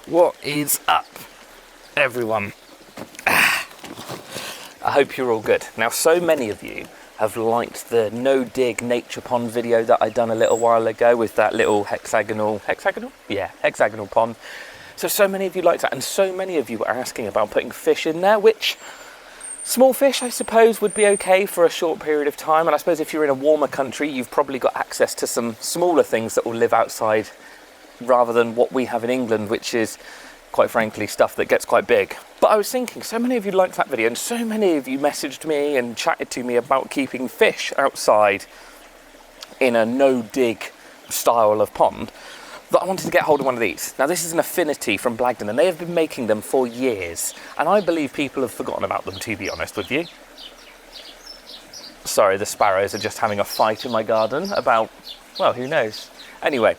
What is up, everyone? I hope you're all good. Now, so many of you have liked the no-dig nature pond video that I done a little while ago with that little hexagonal pond. So many of you liked that, and so many of you were asking about putting fish in there, which small fish, I suppose, would be okay for a short period of time. And I suppose if you're in a warmer country, you've probably got access to some smaller things that will live outside rather than what we have in England, which is, quite frankly, stuff that gets quite big. But I was thinking, so many of you liked that video, and so many of you messaged me and chatted to me about keeping fish outside in a no-dig style of pond, that I wanted to get hold of one of these. Now, this is an Affinity from Blagdon, and they have been making them for years, and I believe people have forgotten about them, to be honest with you. Sorry, the sparrows are just having a fight in my garden about, well, who knows. Anyway,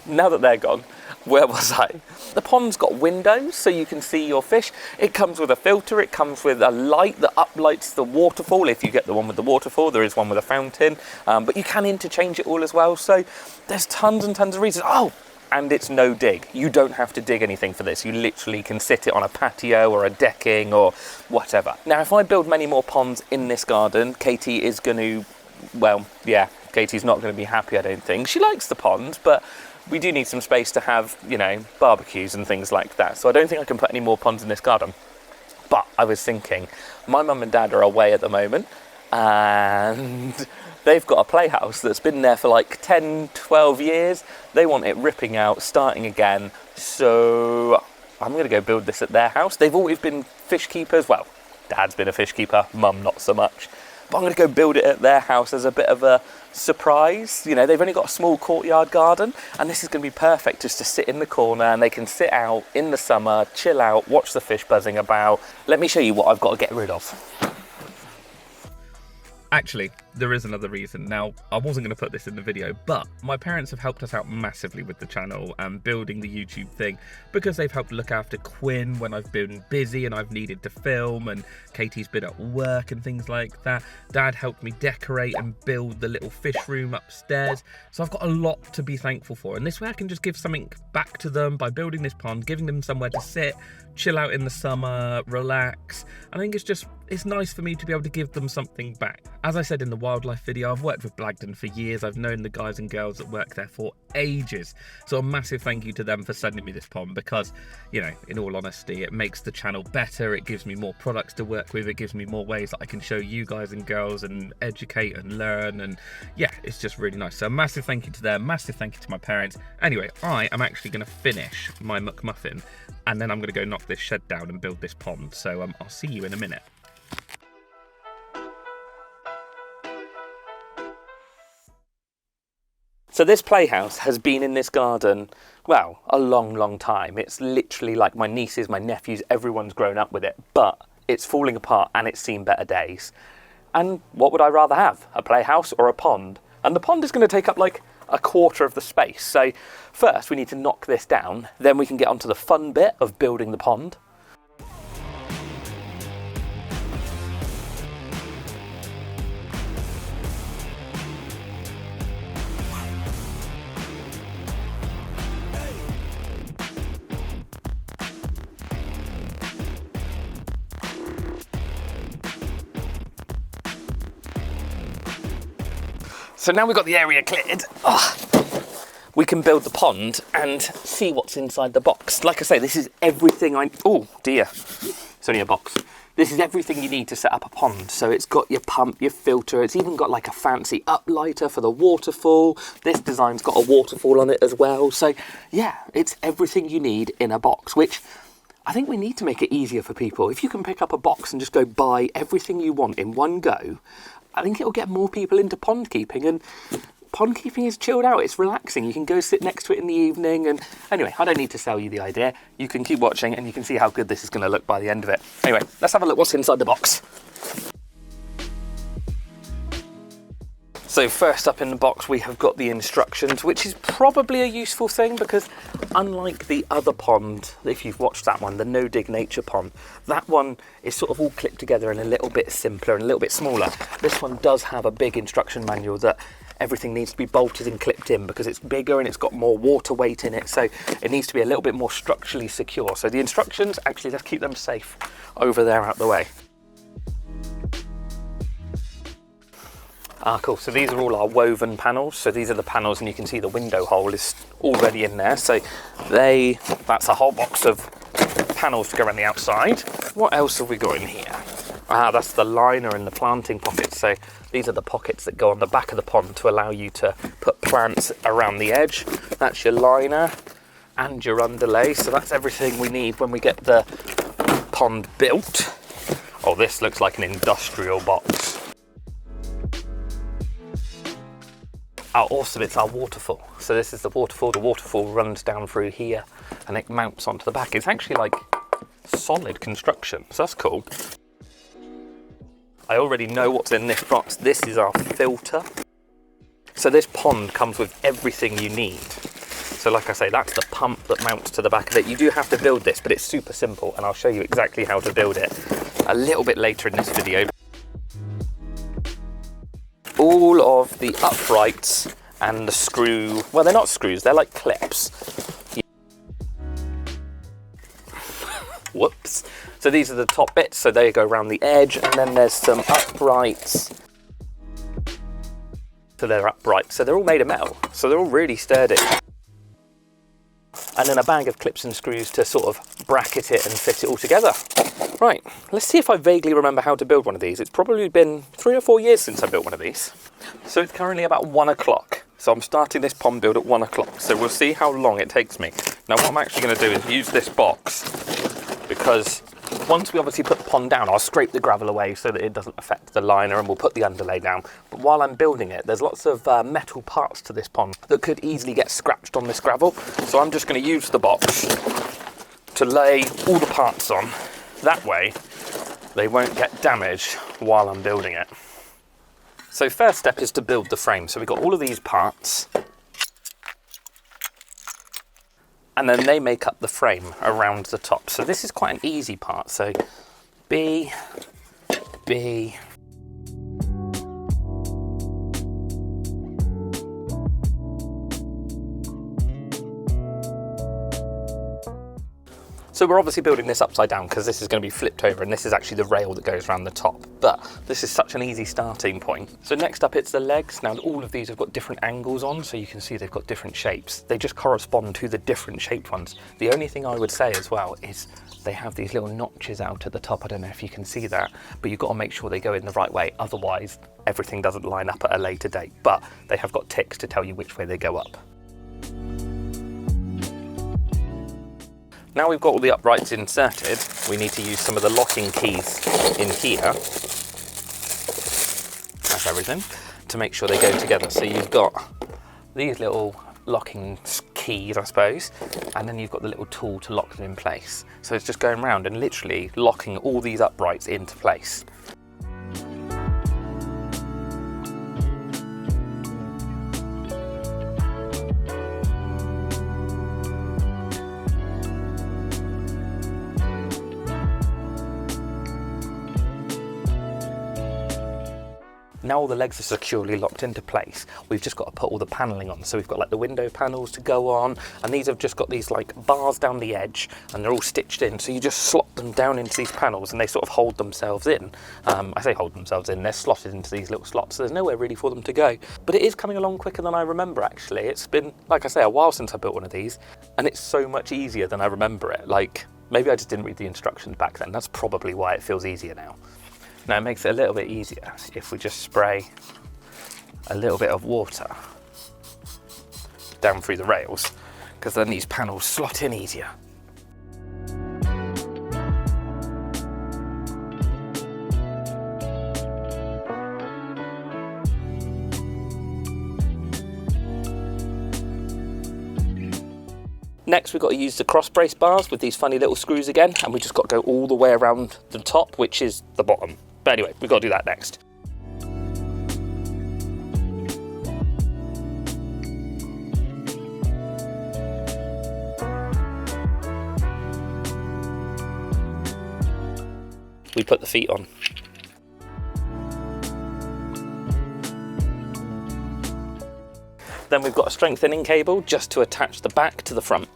now that they're gone, where was I? The pond's got windows so you can see your fish. It comes with a filter, it comes with a light that uplights the waterfall. If you get the one with the waterfall, there is one with a fountain, but you can interchange it all as well. So there's tons and tons of reasons. Oh, and it's no dig. You don't have to dig anything for this. You literally can sit it on a patio or a decking or whatever. Now, if I build many more ponds in this garden, Katie is going to, well, yeah, Katie's not going to be happy, I don't think. She likes the pond, but we do need some space to have, you know, barbecues and things like that. So I don't think I can put any more ponds in this garden. But I was thinking, my mum and dad are away at the moment, and they've got a playhouse that's been there for like 10, 12 years. They want it ripping out, starting again. So I'm going to go build this at their house. They've always been fish keepers. Well, dad's been a fish keeper, mum not so much. But I'm going to go build it at their house as a bit of a surprise. You know, they've only got a small courtyard garden, and this is going to be perfect just to sit in the corner, and they can sit out in the summer, chill out, watch the fish buzzing about. Let me show you what I've got to get rid of. Actually, there is another reason. Now, I wasn't going to put this in the video, but my parents have helped us out massively with the channel and building the YouTube thing, because they've helped look after Quinn when I've been busy and I've needed to film, and Katie's been at work and things like that. Dad helped me decorate and build the little fish room upstairs. So I've got a lot to be thankful for. And this way I can just give something back to them by building this pond, giving them somewhere to sit, chill out in the summer, relax. I think it's nice for me to be able to give them something back. As I said in the wildlife video, I've worked with Blagdon for years. I've known the guys and girls that work there for ages. So a massive thank you to them for sending me this pond, because, you know, in all honesty, it makes the channel better. It gives me more products to work with. It gives me more ways that I can show you guys and girls and educate and learn. And yeah, it's just really nice. So a massive thank you to them. Massive thank you to my parents. Anyway, I am actually going to finish my McMuffin, and then I'm going to go knock this shed down and build this pond. So I'll see you in a minute. So this playhouse has been in this garden, well, a long, long time. It's literally like my nieces, my nephews, everyone's grown up with it, but it's falling apart and it's seen better days. And what would I rather have, a playhouse or a pond? And the pond is going to take up like a quarter of the space. So first we need to knock this down, then we can get onto the fun bit of building the pond. So now we've got the area cleared, we can build the pond and see what's inside the box. Like I say, this is everything oh dear, it's only a box. This is everything you need to set up a pond. So it's got your pump, your filter, it's even got like a fancy uplighter for the waterfall. This design's got a waterfall on it as well. So yeah, it's everything you need in a box, which I think we need to make it easier for people. If you can pick up a box and just go buy everything you want in one go, I think it'll get more people into pond keeping, and pond keeping is chilled out, it's relaxing. You can go sit next to it in the evening, and anyway, I don't need to sell you the idea. You can keep watching and you can see how good this is going to look by the end of it. Anyway, let's have a look what's inside the box. So first up in the box we have got the instructions, which is probably a useful thing because unlike the other pond, if you've watched that one, the no dig nature pond, that one is sort of all clipped together and a little bit simpler and a little bit smaller. This one does have a big instruction manual that everything needs to be bolted and clipped in because it's bigger and it's got more water weight in it, so it needs to be a little bit more structurally secure. So the instructions, actually let's keep them safe over there out the way. Ah, cool. So these are all our woven panels. So these are the panels, and you can see the window hole is already in there. So that's a whole box of panels to go around the outside. What else have we got in here? Ah, that's the liner and the planting pockets. So these are the pockets that go on the back of the pond to allow you to put plants around the edge. That's your liner and your underlay. So that's everything we need when we get the pond built. Oh, this looks like an industrial box. Oh, awesome, it's our waterfall. So this is the waterfall. The waterfall runs down through here and it mounts onto the back. It's actually like solid construction, so that's cool. I already know what's in this box. This is our filter. So this pond comes with everything you need. So like I say, that's the pump that mounts to the back of it. You do have to build this, but it's super simple, and I'll show you exactly how to build it a little bit later in this video. All of the uprights and the screw, well, they're not screws, they're like clips. Whoops. So these are the top bits, so they go around the edge, and then there's some uprights. So they're upright, so they're all made of metal, so they're all really sturdy. And then a bag of clips and screws to sort of bracket it and fit it all together. Right, let's see if I vaguely remember how to build one of these. It's probably been 3 or 4 years since I built one of these. So it's currently about 1 o'clock. So I'm starting this pond build at 1 o'clock. So we'll see how long it takes me. Now what I'm actually going to do is use this box, because once we obviously put the pond down, I'll scrape the gravel away so that it doesn't affect the liner, and we'll put the underlay down. But while I'm building it, there's lots of metal parts to this pond that could easily get scratched on this gravel. So I'm just going to use the box to lay all the parts on. That way, they won't get damaged while I'm building it. So first step is to build the frame. So we've got all of these parts, and then they make up the frame around the top. So this is quite an easy part. So B, B, so we're obviously building this upside down because this is going to be flipped over, and this is actually the rail that goes around the top. But this is such an easy starting point. So next up, it's the legs. Now all of these have got different angles on, so you can see they've got different shapes. They just correspond to the different shaped ones. The only thing I would say as well is they have these little notches out at the top. I don't know if you can see that, but you've got to make sure they go in the right way. Otherwise, everything doesn't line up at a later date. But they have got ticks to tell you which way they go up. Now we've got all the uprights inserted, we need to use some of the locking keys in here, that's everything, to make sure they go together. So you've got these little locking keys, I suppose, and then you've got the little tool to lock them in place. So it's just going around and literally locking all these uprights into place. Now all the legs are securely locked into place, we've just got to put all the panelling on. So we've got like the window panels to go on, and these have just got these like bars down the edge, and they're all stitched in. So you just slot them down into these panels and they sort of hold themselves in. I say hold themselves in, they're slotted into these little slots, so there's nowhere really for them to go. But it is coming along quicker than I remember, actually. It's been, like I say, a while since I built one of these, and it's so much easier than I remember it. Like, maybe I just didn't read the instructions back then. That's probably why it feels easier now. Now it makes it a little bit easier if we just spray a little bit of water down through the rails, because then these panels slot in easier. Next, we've got to use the cross brace bars with these funny little screws again, and we just got to go all the way around the top, which is the bottom. But anyway, we've got to do that next. We put the feet on. Then we've got a strengthening cable just to attach the back to the front.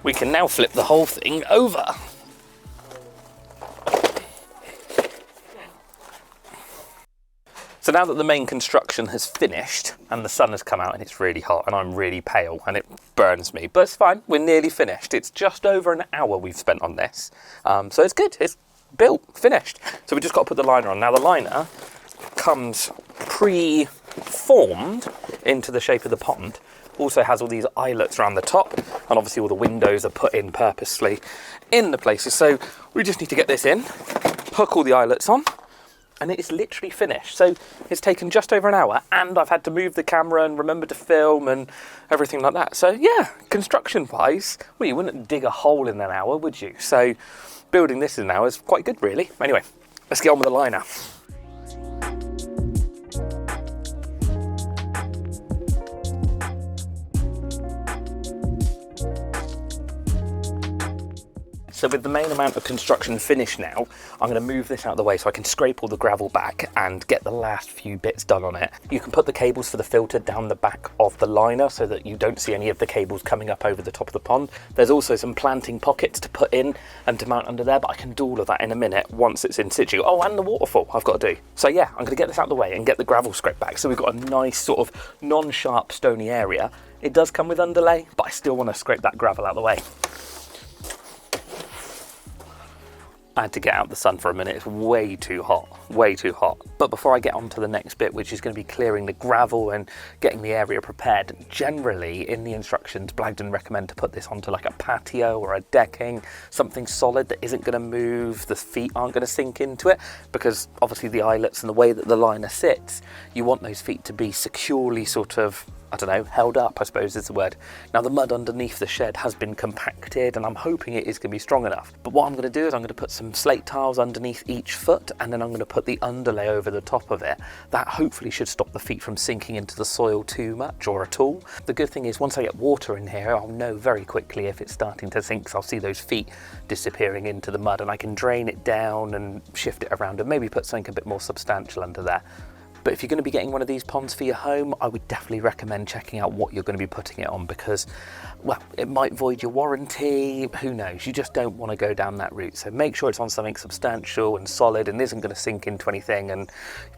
We can now flip the whole thing over. So now that the main construction has finished and the sun has come out and it's really hot and I'm really pale and it burns me, but it's fine, we're nearly finished. It's just over an hour we've spent on this. So it's good, it's built, finished. So we just got to put the liner on. Now the liner comes pre-formed into the shape of the pond. Also has all these eyelets around the top, and obviously all the windows are put in purposely in the places. So we just need to get this in, hook all the eyelets on, and it is literally finished. So it's taken just over an hour, and I've had to move the camera and remember to film and everything like that. So yeah, construction-wise, well, you wouldn't dig a hole in an hour, would you? So building this in an hour is quite good, really. Anyway, let's get on with the liner. So with the main amount of construction finished now, I'm going to move this out of the way so I can scrape all the gravel back and get the last few bits done on it. You can put the cables for the filter down the back of the liner so that you don't see any of the cables coming up over the top of the pond. There's also some planting pockets to put in and to mount under there, but I can do all of that in a minute once it's in situ. Oh, and the waterfall I've got to do. So yeah, I'm going to get this out of the way and get the gravel scraped back. So we've got a nice sort of non-sharp stony area. It does come with underlay, but I still want to scrape that gravel out of the way. I had to get out the sun for a minute. It's way too hot, way too hot. But before I get on to the next bit, which is going to be clearing the gravel and getting the area prepared, generally in the instructions, Blagdon recommend to put this onto like a patio or a decking, something solid that isn't going to move, the feet aren't going to sink into it, because obviously the eyelets and the way that the liner sits, you want those feet to be securely sort of, I don't know, held up, I suppose is the word. Now the mud underneath the shed has been compacted and I'm hoping it is going to be strong enough. But what I'm going to do is I'm going to put some slate tiles underneath each foot, and then I'm going to put the underlay over the top of it. That hopefully should stop the feet from sinking into the soil too much or at all. The good thing is once I get water in here, I'll know very quickly if it's starting to sink, so I'll see those feet disappearing into the mud and I can drain it down and shift it around and maybe put something a bit more substantial under there. But if you're going to be getting one of these ponds for your home, I would definitely recommend checking out what you're going to be putting it on because, well, it might void your warranty, who knows, you just don't want to go down that route. So make sure it's on something substantial and solid and isn't going to sink into anything and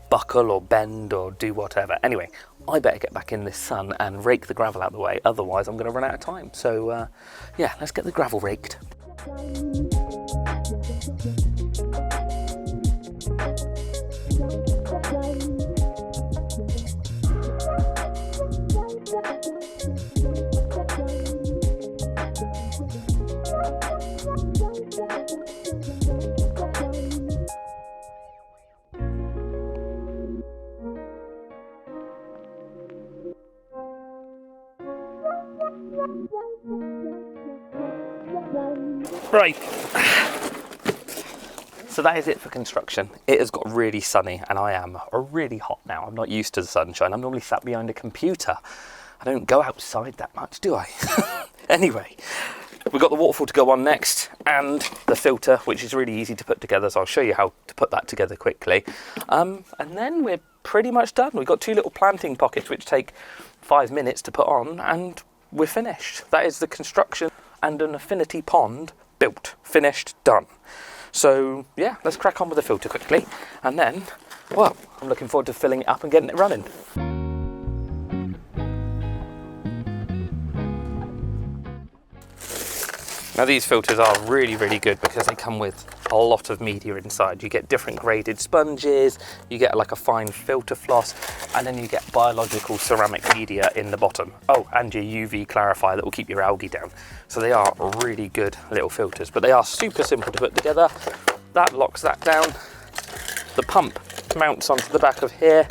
buckle or bend or do whatever. Anyway, I better get back in this sun and rake the gravel out of the way, otherwise I'm going to run out of time. So yeah, let's get the gravel raked. Right, so that is it for construction. It has got really sunny and I am really hot now. I'm not used to the sunshine. I'm normally sat behind a computer. I don't go outside that much, do I? Anyway, we've got the waterfall to go on next and the filter, which is really easy to put together. So I'll show you how to put that together quickly. And then we're pretty much done. We've got two little planting pockets, which take 5 minutes to put on and we're finished. That is the construction and an affinity pond built, finished, done. So yeah, let's crack on with the filter quickly and then, well, I'm looking forward to filling it up and getting it running. Now these filters are really, really good because they come with a lot of media inside. You get different graded sponges, you get like a fine filter floss, and then you get biological ceramic media in the bottom. Oh, and your UV clarifier that will keep your algae down. So they are really good little filters, but they are super simple to put together. That locks that down. The pump mounts onto the back of here.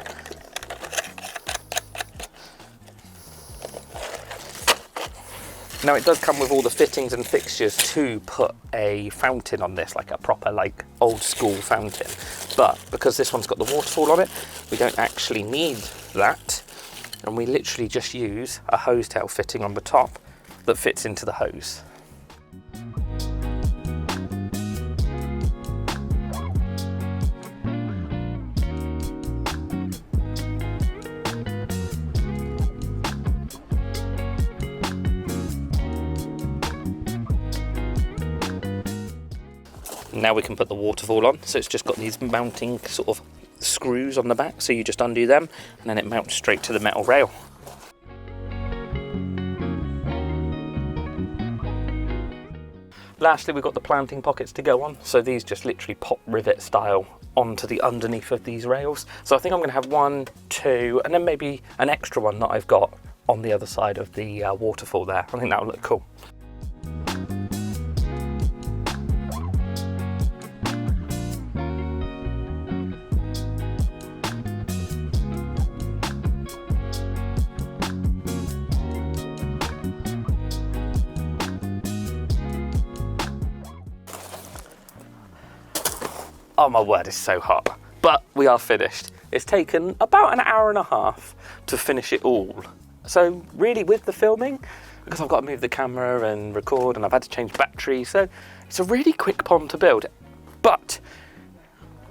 Now it does come with all the fittings and fixtures to put a fountain on this, like a proper like old school fountain. But because this one's got the waterfall on it, we don't actually need that. And we literally just use a hose tail fitting on the top that fits into the hose. Now we can put the waterfall on. So it's just got these mounting sort of screws on the back, so you just undo them and then it mounts straight to the metal rail. Lastly, we've got the planting pockets to go on. So these just literally pop rivet style onto the underneath of these rails. So I think I'm going to have 1, 2, and then maybe an extra one that I've got on the other side of the waterfall there. I think that will look cool. Oh my word, it's so hot. But we are finished. It's taken about an hour and a half to finish it all. So really with the filming, because I've got to move the camera and record and I've had to change batteries, so it's a really quick pond to build. But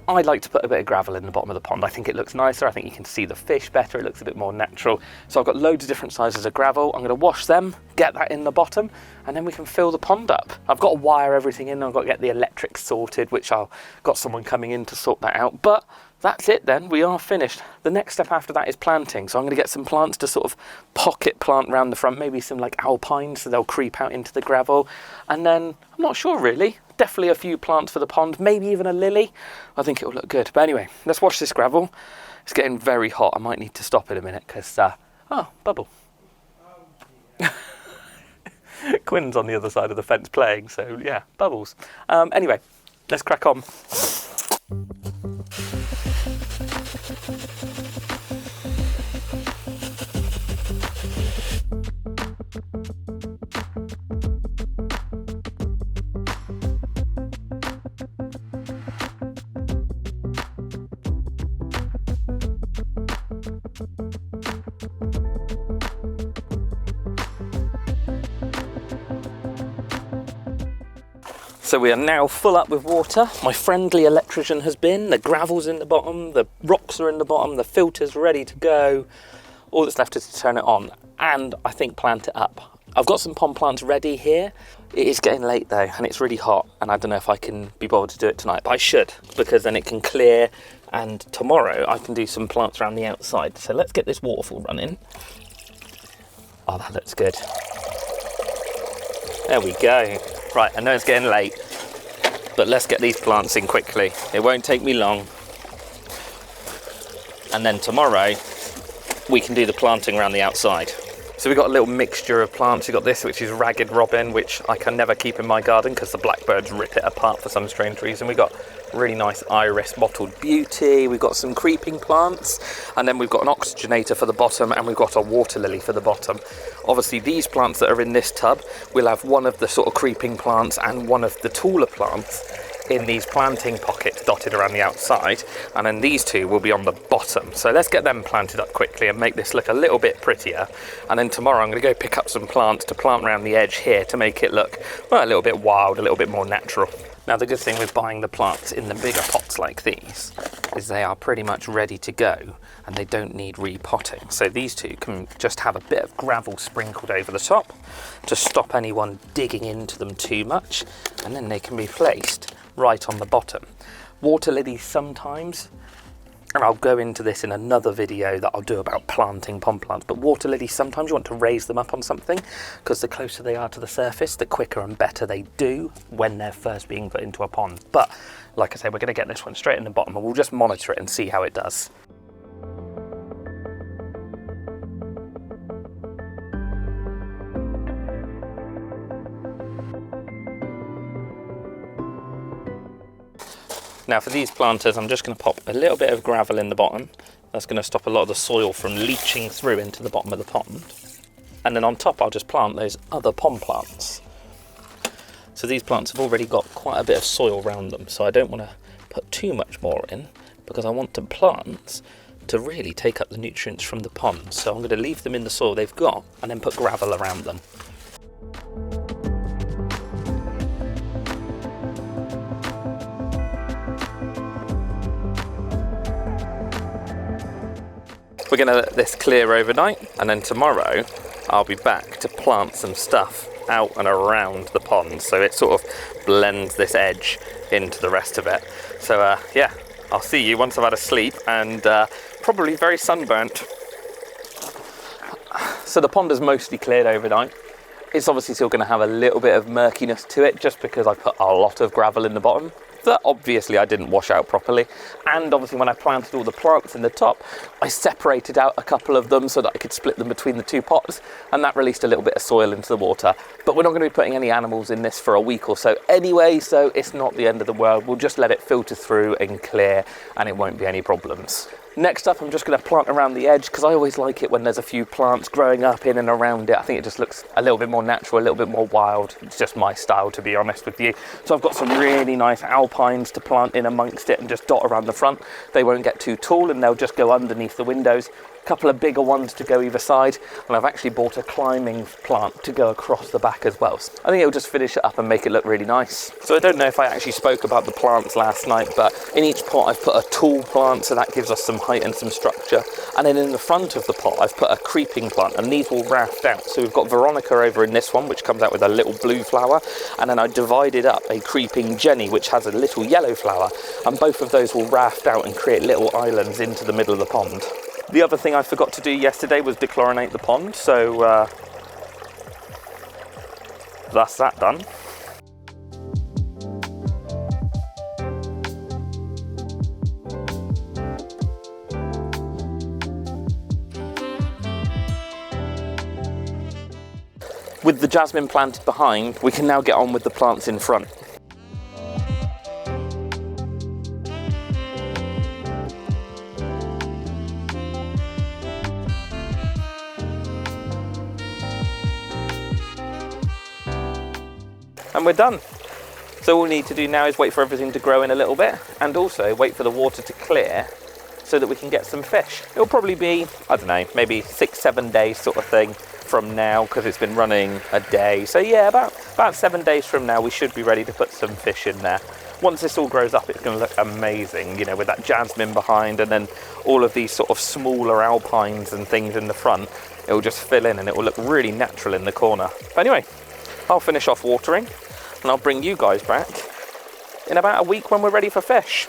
I like to put a bit of gravel in the bottom of the pond. I think it looks nicer. I think you can see the fish better. It looks a bit more natural. So I've got loads of different sizes of gravel. I'm going to wash them, get that in the bottom, and then we can fill the pond up. I've got to wire everything in. I've got to get the electric sorted, which I've got someone coming in to sort that out. But that's it then. We are finished. The next step after that is planting. So I'm going to get some plants to sort of pocket plant around the front, maybe some like alpines so they'll creep out into the gravel. And then I'm not sure really. Definitely a few plants for the pond, maybe even a lily. I think it will look good. But anyway, let's wash this gravel. It's getting very hot. I might need to stop in a minute because, oh, bubble. Quinn's on the other side of the fence playing, so yeah, bubbles. Anyway, let's crack on. So we are now full up with water. My friendly electrician has been. The gravel's in the bottom, the rocks are in the bottom, the filter's ready to go. All that's left is to turn it on and I think plant it up. I've got some pond plants ready here. It is getting late though and it's really hot and I don't know if I can be bothered to do it tonight, but I should because then it can clear and tomorrow I can do some plants around the outside. So let's get this waterfall running. Oh, that looks good. There we go. Right, I know it's getting late, but let's get these plants in quickly. It won't take me long. And then tomorrow, we can do the planting around the outside. So we've got a little mixture of plants. We've got this, which is ragged robin, which I can never keep in my garden because the blackbirds rip it apart for some strange reason. We've got really nice iris mottled beauty. We've got some creeping plants, and then we've got an oxygenator for the bottom, and we've got a water lily for the bottom. Obviously, these plants that are in this tub, we'll have one of the sort of creeping plants and one of the taller plants in these planting pockets dotted around the outside, and then these two will be on the bottom. So let's get them planted up quickly and make this look a little bit prettier, and then tomorrow I'm going to go pick up some plants to plant around the edge here to make it look, well, a little bit wild, a little bit more natural. Now the good thing with buying the plants in the bigger pots like these is they are pretty much ready to go and they don't need repotting. So these two can just have a bit of gravel sprinkled over the top to stop anyone digging into them too much, and then they can be placed right on the bottom. Water lilies sometimes, and I'll go into this in another video that I'll do about planting pond plants, but water lilies sometimes you want to raise them up on something because the closer they are to the surface, the quicker and better they do when they're first being put into a pond. But like I say, we're going to get this one straight in the bottom and we'll just monitor it and see how it does. Now for these planters, I'm just going to pop a little bit of gravel in the bottom. That's going to stop a lot of the soil from leaching through into the bottom of the pond. And then on top, I'll just plant those other pond plants. So these plants have already got quite a bit of soil around them, so I don't want to put too much more in because I want the plants to really take up the nutrients from the pond. So I'm going to leave them in the soil they've got and then put gravel around them. We're going to let this clear overnight, and then tomorrow I'll be back to plant some stuff out and around the pond, so it sort of blends this edge into the rest of it. So yeah, I'll see you once I've had a sleep and probably very sunburnt. So the pond is mostly cleared overnight. It's obviously still going to have a little bit of murkiness to it just because I put a lot of gravel in the bottom that obviously I didn't wash out properly. And obviously when I planted all the plants in the top, I separated out a couple of them so that I could split them between the two pots, and that released a little bit of soil into the water. But we're not going to be putting any animals in this for a week or so anyway, so it's not the end of the world. We'll just let it filter through and clear, and it won't be any problems. Next up, I'm just going to plant around the edge because I always like it when there's a few plants growing up in and around it. I think it just looks a little bit more natural, a little bit more wild. It's just my style, to be honest with you. So I've got some really nice alpines to plant in amongst it and just dot around the front. They won't get too tall and they'll just go underneath the windows. A couple of bigger ones to go either side, and I've actually bought a climbing plant to go across the back as well. So I think it'll just finish it up and make it look really nice. So I don't know if I actually spoke about the plants last night, but in each pot I've put a tall plant, so that gives us some height and some structure. And then in the front of the pot I've put a creeping plant, and these will raft out. So we've got Veronica over in this one, which comes out with a little blue flower, and then I divided up a creeping Jenny, which has a little yellow flower, and both of those will raft out and create little islands into the middle of the pond. The other thing I forgot to do yesterday was dechlorinate the pond, so that's that done. With the jasmine planted behind, we can now get on with the plants in front. And we're done. So all we need to do now is wait for everything to grow in a little bit, and also wait for the water to clear so that we can get some fish. It'll probably be, I don't know, maybe 6-7 days sort of thing from now, because it's been running a day. So yeah, about 7 days from now we should be ready to put some fish in there. Once this all grows up, it's going to look amazing, you know, with that jasmine behind and then all of these sort of smaller alpines and things in the front. It will just fill in and it will look really natural in the corner. But anyway, I'll finish off watering and I'll bring you guys back in about a week when we're ready for fish.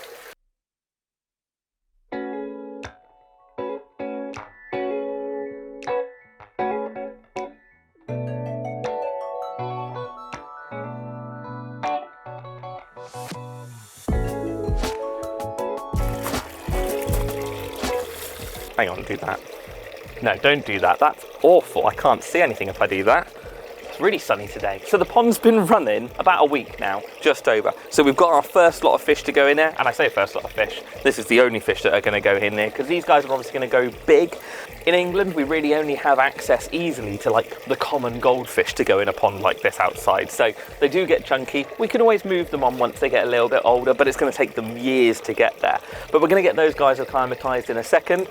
Hang on, do that. No, don't do that. That's awful. I can't see anything if I do that. It's really sunny today. So the pond's been running about a week now, just over. So we've got our first lot of fish to go in there. And I say first lot of fish, this is the only fish that are going to go in there because these guys are obviously going to go big. In England, we really only have access easily to like the common goldfish to go in a pond like this outside. So they do get chunky. We can always move them on once they get a little bit older, but it's going to take them years to get there. But we're going to get those guys acclimatized in a second.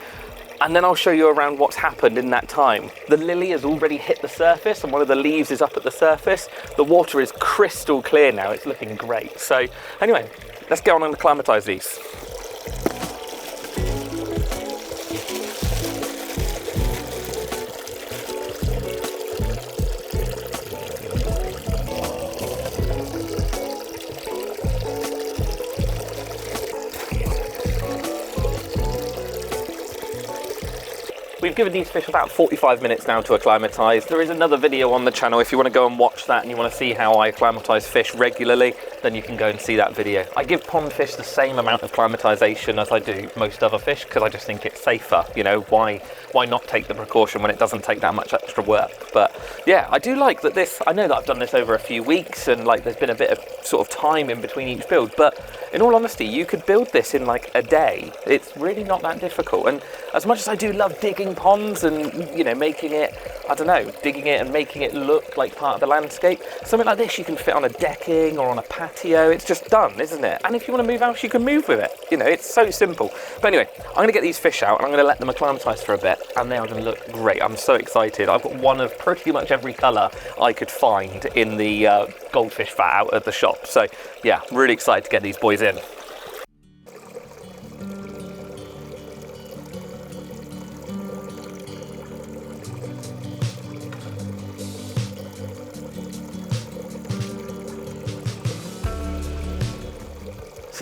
And then I'll show you around what's happened in that time. The lily has already hit the surface and one of the leaves is up at the surface. The water is crystal clear now, it's looking great. So anyway, let's get on and acclimatise these. We've given these fish about 45 minutes now to acclimatise. There is another video on the channel if you want to go and watch that and you want to see how I acclimatise fish regularly, then you can go and see that video. I give pond fish the same amount of acclimatisation as I do most other fish because I just think it's safer. You know, why not take the precaution when it doesn't take that much extra work? But yeah, I do like that this, I know that I've done this over a few weeks and like there's been a bit of sort of time in between each build, but in all honesty, you could build this in like a day. It's really not that difficult. And as much as I do love digging ponds and, you know, making it, I don't know, digging it and making it look like part of the landscape, something like this you can fit on a decking or on a patio. It's just done, isn't it? And if you want to move house, you can move with it. You know, it's so simple. But anyway, I'm going to get these fish out and I'm going to let them acclimatise for a bit and they are going to look great. I'm so excited. I've got one of pretty much every colour I could find in the goldfish vat out at the shop. So yeah, really excited to get these boys in.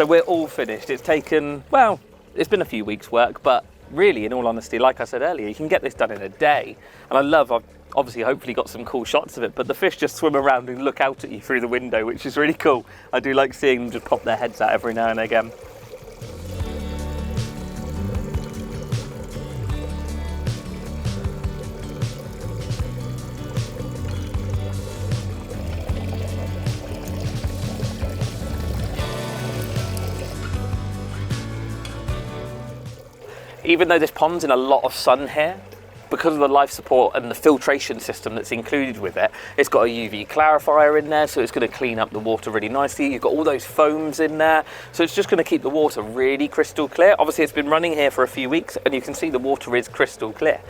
So we're all finished. It's taken, well, it's been a few weeks' work, but really, in all honesty, like I said earlier, you can get this done in a day. And I've obviously hopefully got some cool shots of it, but the fish just swim around and look out at you through the window, which is really cool. I do like seeing them just pop their heads out every now and again. Even though this pond's in a lot of sun here, because of the life support and the filtration system that's included with it, it's got a UV clarifier in there, so it's going to clean up the water really nicely. You've got all those foams in there, so it's just going to keep the water really crystal clear. Obviously, it's been running here for a few weeks, and you can see the water is crystal clear.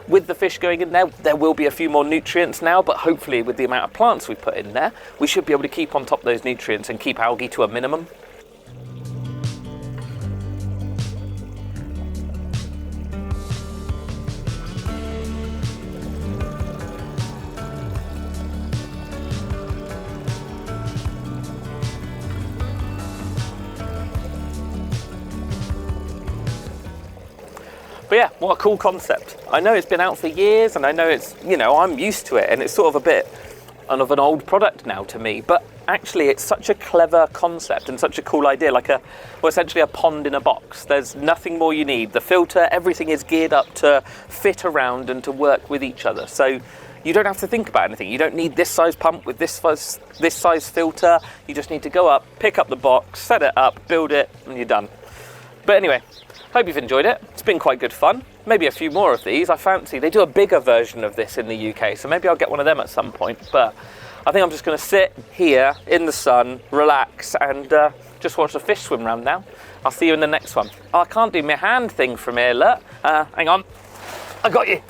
With the fish going in there, there will be a few more nutrients now, but hopefully with the amount of plants we put in there, we should be able to keep on top of those nutrients and keep algae to a minimum. But yeah, what a cool concept. I know it's been out for years, and I know it's, I'm used to it, and it's sort of a bit of an old product now to me, but actually it's such a clever concept and such a cool idea, essentially a pond in a box. There's nothing more you need. The filter, everything is geared up to fit around and to work with each other. So you don't have to think about anything. You don't need this size pump with this size filter. You just need to go up, pick up the box, set it up, build it, and you're done. But anyway, hope you've enjoyed it. It's been quite good fun. Maybe a few more of these. I fancy they do a bigger version of this in the UK, so maybe I'll get one of them at some point. But I think I'm just going to sit here in the sun, relax, and just watch the fish swim around now. I'll see you in the next one. Oh, I can't do my hand thing from here, look. Hang on. I got you.